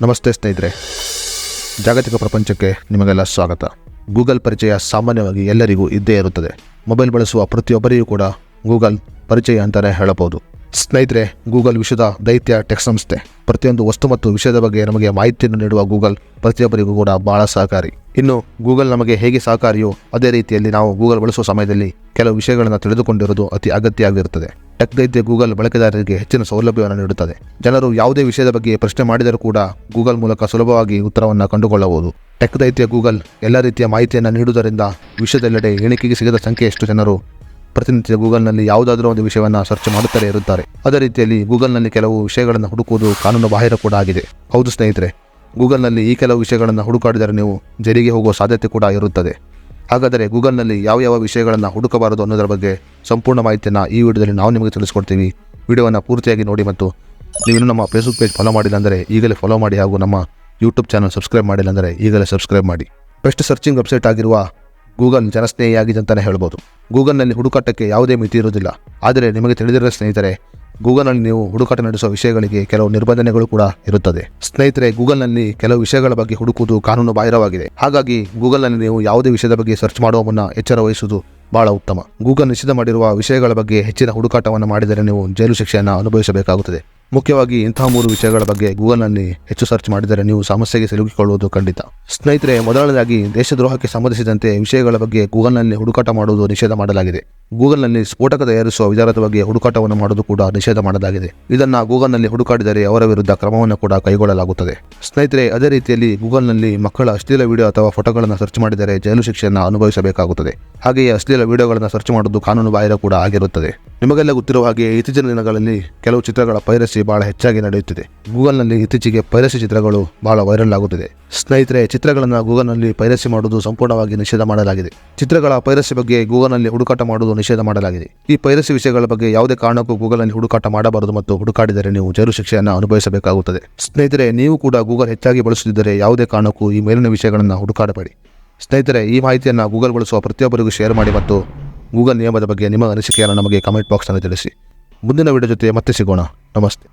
ನಮಸ್ತೆ ಸ್ನೇಹಿತರೆ, ಜಾಗತಿಕ ಪ್ರಪಂಚಕ್ಕೆ ನಿಮಗೆಲ್ಲ ಸ್ವಾಗತ. ಗೂಗಲ್ ಪರಿಚಯ ಸಾಮಾನ್ಯವಾಗಿ ಎಲ್ಲರಿಗೂ ಇದ್ದೇ ಇರುತ್ತದೆ. ಮೊಬೈಲ್ ಬಳಸುವ ಪ್ರತಿಯೊಬ್ಬರಿಗೂ ಕೂಡ ಗೂಗಲ್ ಪರಿಚಯ ಅಂತಲೇ ಹೇಳಬಹುದು. ಸ್ನೇಹಿತರೆ, ಗೂಗಲ್ ವಿಶ್ವದ ದೈತ್ಯ ಟೆಕ್ ಸಂಸ್ಥೆ. ಪ್ರತಿಯೊಂದು ವಸ್ತು ಮತ್ತು ವಿಷಯದ ಬಗ್ಗೆ ನಮಗೆ ಮಾಹಿತಿಯನ್ನು ನೀಡುವ ಗೂಗಲ್ ಪ್ರತಿಯೊಬ್ಬರಿಗೂ ಕೂಡ ಬಹಳ ಸಹಕಾರಿ. ಇನ್ನು ಗೂಗಲ್ ನಮಗೆ ಹೇಗೆ ಸಹಕಾರಿಯೋ ಅದೇ ರೀತಿಯಲ್ಲಿ ನಾವು ಗೂಗಲ್ ಬಳಸುವ ಸಮಯದಲ್ಲಿ ಕೆಲವು ವಿಷಯಗಳನ್ನು ತಿಳಿದುಕೊಂಡಿರುವುದು ಅತಿ ಅಗತ್ಯ ಆಗಿರುತ್ತದೆ. ಟೆಕ್ ದೈತ್ಯ ಗೂಗಲ್ ಬಳಕೆದಾರರಿಗೆ ಹೆಚ್ಚಿನ ಸೌಲಭ್ಯವನ್ನು ನೀಡುತ್ತದೆ. ಜನರು ಯಾವುದೇ ವಿಷಯದ ಬಗ್ಗೆ ಪ್ರಶ್ನೆ ಮಾಡಿದರೂ ಕೂಡ ಗೂಗಲ್ ಮೂಲಕ ಸುಲಭವಾಗಿ ಉತ್ತರವನ್ನು ಕಂಡುಕೊಳ್ಳಬಹುದು. ಟೆಕ್ ದೈತ್ಯ ಗೂಗಲ್ ಎಲ್ಲ ರೀತಿಯ ಮಾಹಿತಿಯನ್ನು ನೀಡುವುದರಿಂದ ವಿಶ್ವದೆಲ್ಲೆಡೆ ಎಣಿಕೆಗೆ ಸಿಗದ ಸಂಖ್ಯೆಯಷ್ಟು ಜನರು ಪ್ರತಿನಿತ್ಯ ಗೂಗಲ್ನಲ್ಲಿ ಯಾವುದಾದರೂ ಒಂದು ವಿಷಯವನ್ನು ಸರ್ಚ್ ಮಾಡುತ್ತಲೇ ಇರುತ್ತಾರೆ. ಅದೇ ರೀತಿಯಲ್ಲಿ ಗೂಗಲ್ನಲ್ಲಿ ಕೆಲವು ವಿಷಯಗಳನ್ನು ಹುಡುಕುವುದು ಕಾನೂನು ಬಾಹಿರ ಕೂಡ ಆಗಿದೆ. ಹೌದು ಸ್ನೇಹಿತರೆ, ಗೂಗಲ್ನಲ್ಲಿ ಈ ಕೆಲವು ವಿಷಯಗಳನ್ನು ಹುಡುಕಾಡಿದರೆ ನೀವು ಜೈಲಿಗೆ ಹೋಗುವ ಸಾಧ್ಯತೆ ಕೂಡ ಇರುತ್ತದೆ. ಹಾಗಾದರೆ ಗೂಗಲ್ನಲ್ಲಿ ಯಾವ ವಿಷಯಗಳನ್ನು ಹುಡುಕಬಾರದು ಅನ್ನೋದರ ಬಗ್ಗೆ ಸಂಪೂರ್ಣ ಮಾಹಿತಿಯನ್ನು ಈ ವಿಡಿಯೋದಲ್ಲಿ ನಾವು ನಿಮಗೆ ತಿಳಿಸ್ಕೊಡ್ತೀವಿ. ವಿಡಿಯೋವನ್ನು ಪೂರ್ತಿಯಾಗಿ ನೋಡಿ ಮತ್ತು ನೀವು ನಮ್ಮ ಫೇಸ್ಬುಕ್ ಪೇಜ್ ಫಾಲೋ ಮಾಡಿಲ್ಲ ಅಂದರೆ ಈಗಲೇ ಫಾಲೋ ಮಾಡಿ, ಹಾಗೂ ನಮ್ಮ ಯೂಟ್ಯೂಬ್ ಚಾನಲ್ ಸಬ್ಸ್ಕ್ರೈಬ್ ಮಾಡಿಲ್ಲ ಅಂದರೆ ಈಗಲೇ ಸಬ್ಸ್ಕ್ರೈಬ್ ಮಾಡಿ. ಬೆಸ್ಟ್ ಸರ್ಚಿಂಗ್ ವೆಬ್ಸೈಟ್ ಆಗಿರುವ ಗೂಗಲ್ ಜನಸ್ನೇಹಿಯಾಗಿದೆ ಅಂತಲೇ ಹೇಳ್ಬೋದು. ಗೂಗಲ್ನಲ್ಲಿ ಹುಡುಕಾಟಕ್ಕೆ ಯಾವುದೇ ಮಿತಿ ಇರುವುದಿಲ್ಲ. ಆದರೆ ನಿಮಗೆ ತಿಳಿದಿರುವ ಸ್ನೇಹಿತರೆ, ಗೂಗಲ್ನಲ್ಲಿ ನೀವು ಹುಡುಕಾಟ ನಡೆಸುವ ವಿಷಯಗಳಿಗೆ ಕೆಲವು ನಿರ್ಬಂಧನೆಗಳು ಕೂಡ ಇರುತ್ತದೆ. ಸ್ನೇಹಿತರೆ, ಗೂಗಲ್ನಲ್ಲಿ ಕೆಲವು ವಿಷಯಗಳ ಬಗ್ಗೆ ಹುಡುಕುವುದು ಕಾನೂನು ಬಾಹಿರವಾಗಿದೆ. ಹಾಗಾಗಿ ಗೂಗಲ್ನಲ್ಲಿ ನೀವು ಯಾವುದೇ ವಿಷಯದ ಬಗ್ಗೆ ಸರ್ಚ್ ಮಾಡುವ ಮುನ್ನ ಎಚ್ಚರ ವಹಿಸುವುದು ಬಹಳ ಉತ್ತಮ. ಗೂಗಲ್ ನಿಷೇಧ ಮಾಡಿರುವ ವಿಷಯಗಳ ಬಗ್ಗೆ ಹೆಚ್ಚಿನ ಹುಡುಕಾಟವನ್ನು ಮಾಡಿದರೆ ನೀವು ಜೈಲು ಶಿಕ್ಷೆಯನ್ನು ಅನುಭವಿಸಬೇಕಾಗುತ್ತದೆ. ಮುಖ್ಯವಾಗಿ ಇಂತಹ 3 ವಿಷಯಗಳ ಬಗ್ಗೆ ಗೂಗಲ್ನಲ್ಲಿ ಹೆಚ್ಚು ಸರ್ಚ್ ಮಾಡಿದರೆ ನೀವು ಸಮಸ್ಯೆಗೆ ಸಿಲುಕಿಕೊಳ್ಳುವುದು ಖಂಡಿತ. ಸ್ನೇಹಿತರೆ, ಮೊದಲನೇದಾಗಿ ದೇಶದ್ರೋಹಕ್ಕೆ ಸಂಬಂಧಿಸಿದಂತೆ ವಿಷಯಗಳ ಬಗ್ಗೆ ಗೂಗಲ್ನಲ್ಲಿ ಹುಡುಕಾಟ ಮಾಡುವುದು ನಿಷೇಧ ಮಾಡಲಾಗಿದೆ. ಗೂಗಲ್ನಲ್ಲಿ ಸ್ಫೋಟಕ ತಯಾರಿಸುವ ವಿಚಾರದ ಬಗ್ಗೆ ಹುಡುಕಾಟವನ್ನು ಮಾಡುವುದು ಕೂಡ ನಿಷೇಧ ಮಾಡಲಾಗಿದೆ. ಇದನ್ನು ಗೂಗಲ್ನಲ್ಲಿ ಹುಡುಕಾಡಿದರೆ ಅವರ ವಿರುದ್ಧ ಕ್ರಮವನ್ನು ಕೂಡ ಕೈಗೊಳ್ಳಲಾಗುತ್ತದೆ. ಸ್ನೇಹಿತರೆ, ಅದೇ ರೀತಿಯಲ್ಲಿ ಗೂಗಲ್ನಲ್ಲಿ ಮಕ್ಕಳ ಅಶ್ಲೀಲ ವಿಡಿಯೋ ಅಥವಾ ಫೋಟೋಗಳನ್ನು ಸರ್ಚ್ ಮಾಡಿದರೆ ಜೈಲು ಶಿಕ್ಷೆಯನ್ನು ಅನುಭವಿಸಬೇಕಾಗುತ್ತದೆ. ಹಾಗೆಯೇ ಅಶ್ಲೀಲ ವಿಡಿಯೋಗಳನ್ನು ಸರ್ಚ್ ಮಾಡುವುದು ಕಾನೂನು ಬಾಹಿರ ಕೂಡ ಆಗಿರುತ್ತದೆ. ನಿಮಗೆಲ್ಲ ಗೊತ್ತಿರುವ ಹಾಗೆ ಇತ್ತೀಚಿನ ದಿನಗಳಲ್ಲಿ ಕೆಲವು ಚಿತ್ರಗಳ ಪೈರಸಿ ಬಹಳ ಹೆಚ್ಚಾಗಿ ನಡೆಯುತ್ತಿದೆ. ಗೂಗಲ್ನಲ್ಲಿ ಇತ್ತೀಚೆಗೆ ಪೈರಸಿ ಚಿತ್ರಗಳು ಬಹಳ ವೈರಲ್ ಆಗುತ್ತಿದೆ. ಸ್ನೇಹಿತರೆ, ಚಿತ್ರಗಳನ್ನು ಗೂಗಲ್ನಲ್ಲಿ ಪೈರಸಿ ಮಾಡುವುದು ಸಂಪೂರ್ಣವಾಗಿ ನಿಷೇಧ ಮಾಡಲಾಗಿದೆ. ಚಿತ್ರಗಳ ಪೈರಸಿ ಬಗ್ಗೆ ಗೂಗಲ್ನಲ್ಲಿ ಹುಡುಕಾಟ ಮಾಡುವುದು ನಿಷೇಧ ಮಾಡಲಾಗಿದೆ. ಈ ಪೈರಸಿ ವಿಷಯಗಳ ಬಗ್ಗೆ ಯಾವುದೇ ಕಾರಣಕ್ಕೂ ಗೂಗಲ್ನಲ್ಲಿ ಹುಡುಕಾಟ ಮಾಡಬಾರದು ಮತ್ತು ಹುಡುಕಾಡಿದರೆ ನೀವು ಜೈಲು ಶಿಕ್ಷೆಯನ್ನು ಅನುಭವಿಸಬೇಕಾಗುತ್ತದೆ. ಸ್ನೇಹಿತರೆ, ನೀವು ಕೂಡ ಗೂಗಲ್ ಹೆಚ್ಚಾಗಿ ಬಳಸುತ್ತಿದ್ದರೆ ಯಾವುದೇ ಕಾರಣಕ್ಕೂ ಈ ಮೇಲಿನ ವಿಷಯಗಳನ್ನು ಹುಡುಕಾಡಬೇಡಿ. ಸ್ನೇಹಿತರೆ, ಈ ಮಾಹಿತಿಯನ್ನು ಗೂಗಲ್ ಬಳಸುವ ಪ್ರತಿಯೊಬ್ಬರಿಗೂ ಶೇರ್ ಮಾಡಿ ಮತ್ತು ಗೂಗಲ್ ನಿಯಮದ ಬಗ್ಗೆ ನಿಮ್ಮ ಅನಿಸಿಕೆಯನ್ನು ನಮಗೆ ಕಮೆಂಟ್ ಬಾಕ್ಸ್ನಲ್ಲಿ ತಿಳಿಸಿ. ಮುಂದಿನ ವಿಡಿಯೋ ಜೊತೆ ಮತ್ತೆ ಸಿಗೋಣ. ನಮಸ್ತೆ.